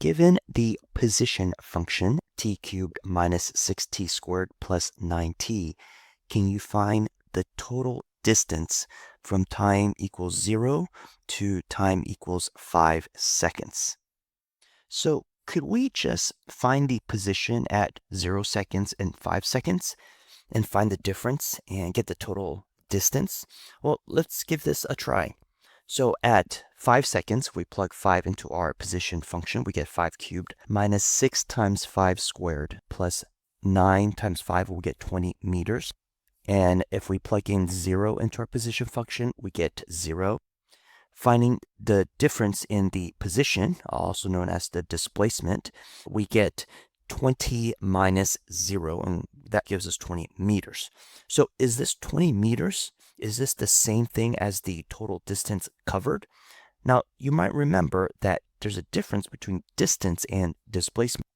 Given the position function, t cubed minus 6t squared plus 9t, can you find the total distance from time equals 0 to time equals 5 seconds? So could we just find the position at 0 seconds and 5 seconds and find the difference and get the total distance? Well, let's give this a try. So at 5 seconds, we plug 5 into our position function. We get 5 cubed minus 6 times 5 squared plus 9 times 5 will get 20 meters. And if we plug in 0 into our position function, we get 0. Finding the difference in the position, also known as the displacement, we get 20 minus 0, and that gives us 20 meters. So is this 20 meters? Is this the same thing as the total distance covered? Now, you might remember that there's a difference between distance and displacement.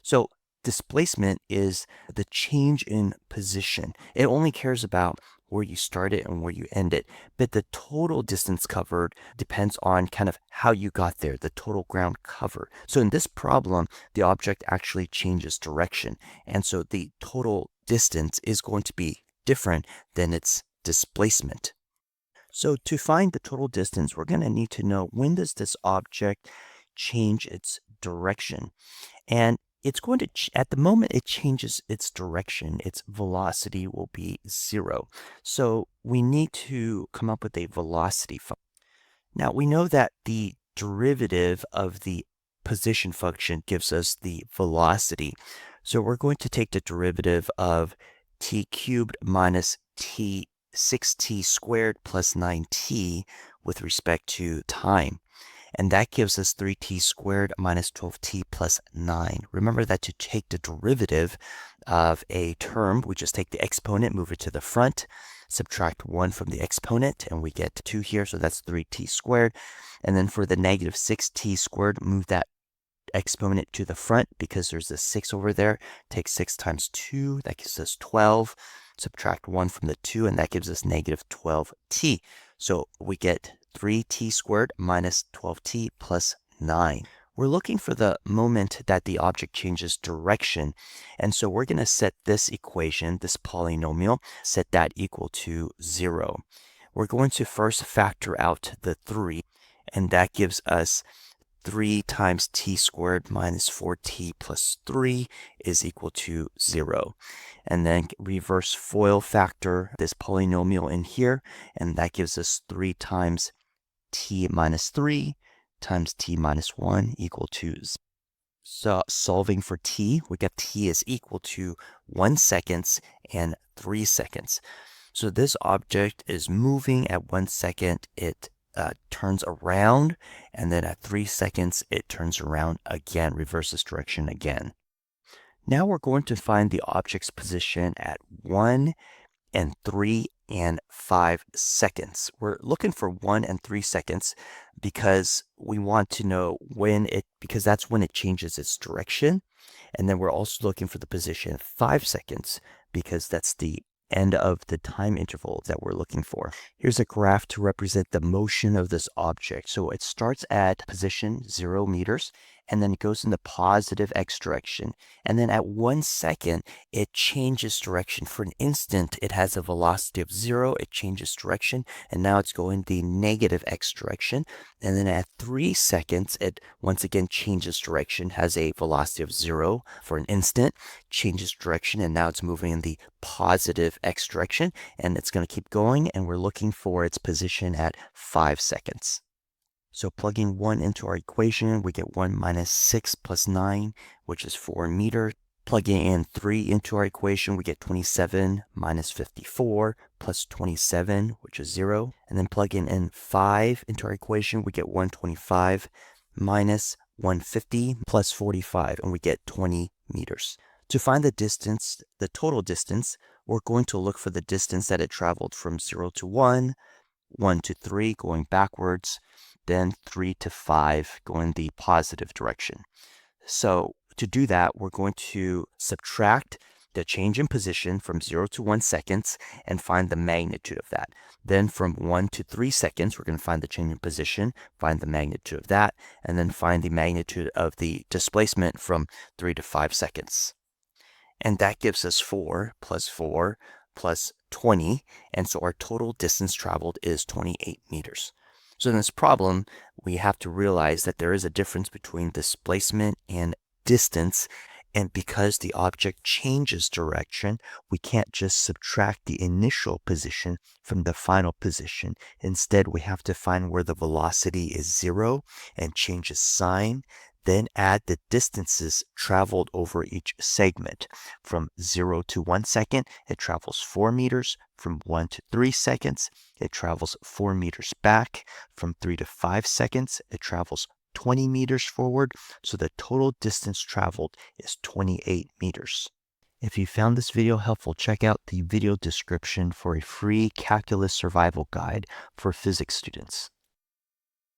So displacement is the change in position. It only cares about where you started and where you ended. But the total distance covered depends on kind of how you got there, the total ground covered. So in this problem, the object actually changes direction. And so the total distance is going to be different than its displacement. So to find the total distance, we're going to need to know, when does this object change its direction? And it's going to, at the moment it changes its direction, its velocity will be 0. So we need to come up with a velocity function. Now we know that the derivative of the position function gives us the velocity. So we're going to take the derivative of t cubed minus 6t squared plus 9t with respect to time. And that gives us 3t squared minus 12t plus 9. Remember that to take the derivative of a term, we just take the exponent, move it to the front, subtract 1 from the exponent, and we get 2 here, so that's 3t squared. And then for the negative 6t squared, move that exponent to the front because there's a 6 over there. Take 6 times 2, that gives us 12. Subtract 1 from the 2, and that gives us negative 12t. So we get 3t squared minus 12t plus 9. We're looking for the moment that the object changes direction. And so we're going to set this equation, this polynomial, set that equal to 0. We're going to first factor out the 3, and that gives us 3 times t squared minus 4t plus 3 is equal to 0. And then reverse FOIL factor this polynomial in here, and that gives us 3 times t minus 3 times t minus 1 equal to 0. So solving for t, we get t is equal to 1 second and 3 seconds. So this object is moving at 1 second, it turns around, and then at 3 seconds it turns around again, reverses direction again. Now we're going to find the object's position at 1 and 3 and 5 seconds. We're looking for 1 and 3 seconds because we want to know because that's when it changes its direction. And then we're also looking for the position at 5 seconds because that's the end of the time interval that we're looking for. Here's a graph to represent the motion of this object. So it starts at position 0 meters, and then it goes in the positive x direction. And then at 1 second, it changes direction. For an instant, it has a velocity of 0. It changes direction, and now it's going the negative x direction. And then at 3 seconds, it once again changes direction, has a velocity of 0 for an instant, changes direction, and now it's moving in the positive x direction. And it's going to keep going, and we're looking for its position at 5 seconds. So plugging 1 into our equation, we get 1 minus 6 plus 9, which is 4 meters. Plugging in 3 into our equation, we get 27 minus 54 plus 27, which is 0. And then plugging in 5 into our equation, we get 125 minus 150 plus 45, and we get 20 meters. To find the distance, the total distance, we're going to look for the distance that it traveled from 0 to 1, 1 to 3 going backwards, then 3 to 5 going the positive direction. So to do that, we're going to subtract the change in position from 0 to 1 seconds and find the magnitude of that. Then from 1 to 3 seconds, we're going to find the change in position, find the magnitude of that, and then find the magnitude of the displacement from 3 to 5 seconds. And that gives us 4 plus 20, and so our total distance traveled is 28 meters. So in this problem, we have to realize that there is a difference between displacement and distance, and because the object changes direction, we can't just subtract the initial position from the final position. Instead, we have to find where the velocity is 0 and change its sign, then add the distances traveled over each segment. From 0 to 1 second, it travels 4 meters. From 1 to 3 seconds, it travels 4 meters back. From 3 to 5 seconds, it travels 20 meters forward. So the total distance traveled is 28 meters. If you found this video helpful, check out the video description for a free calculus survival guide for physics students.